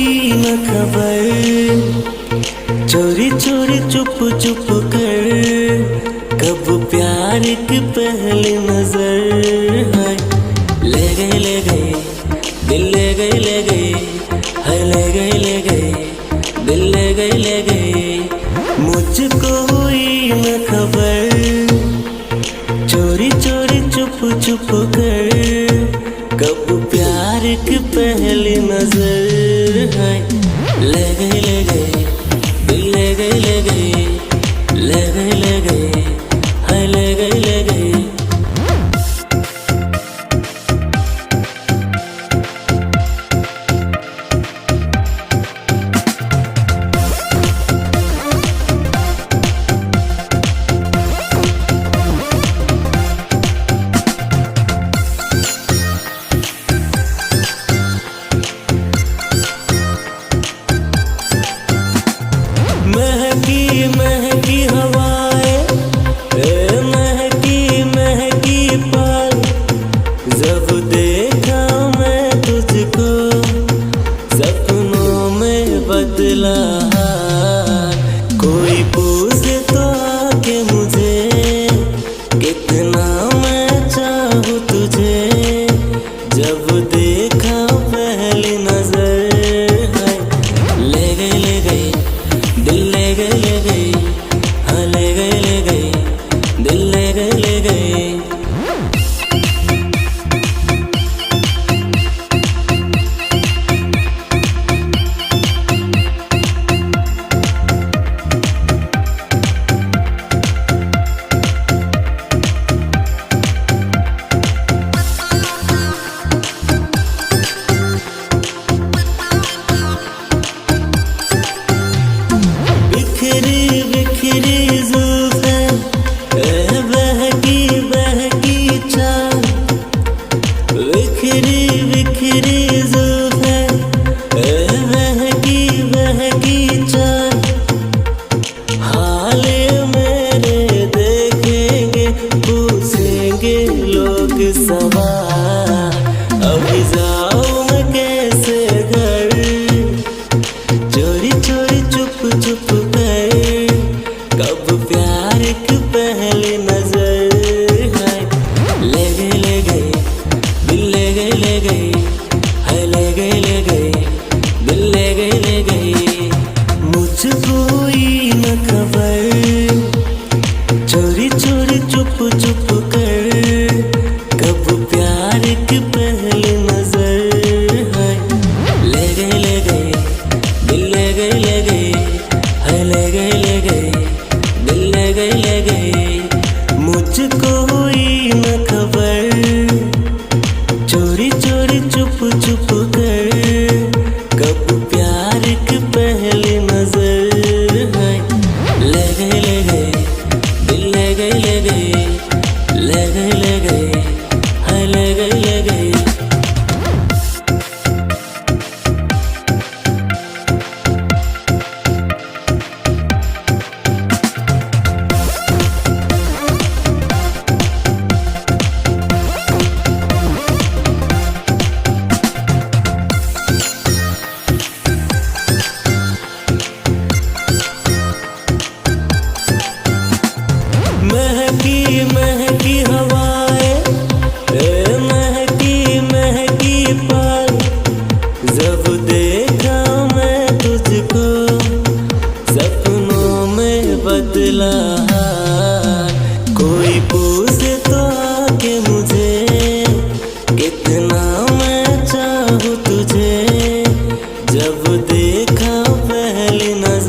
कोई न खबर, चोरी चोरी चुप चुप कर, कब प्यार की पहली नजर है। ले गई दिल ले गई है, ले गई दिल ले गई, मुझको हुई न खबर, चोरी चोरी चुप चुप कर, कब प्यार की पहली नजर है। ले गई दिल ले गई है, ले गई। महकी महकी हवाएं, महकी महकी पल, जब देखा मैं तुझको सपनों में बदला। कोई पूछे तो आके मुझे, कितना मैं चाहूँ तुझे, जब देखा पहली नजर है। ले गई दिल ले गई हाँ, ले गई दिल ले गई। बिखरी बिखरी जुल्फ़ें, बहकी चाल, बिखरी बिखरी जुल्फ़ें, बहकी चाल, हाल मेरे देखेंगे पूछेंगे लोग सवाल, अभी जाऊं मैं कैसे घर, चोरी चोरी चुप चुप कर, कब प्यार की पहली नजर है। ले गई दिल ले गई है, ले गई दिल ले गई, मुझको हुई न खबर, चोरी चोरी चुप चुप कर, कब प्यार की पहली नजर है। ले गई दिल ले गई है, ले गई दिल ले गई, मुझको हुई न खबर, चोरी चोरी चुप चुप कर, कब प्यार की पहली नजर है। ले गई दिल ले गई है, ले गई। महकी महकी हवाएं, महकी पल, जब देखा मैं तुझको सपनों में बदला। कोई पूछे तो आके मुझे, कितना मैं चाहूँ तुझे, जब देखा पहली नजर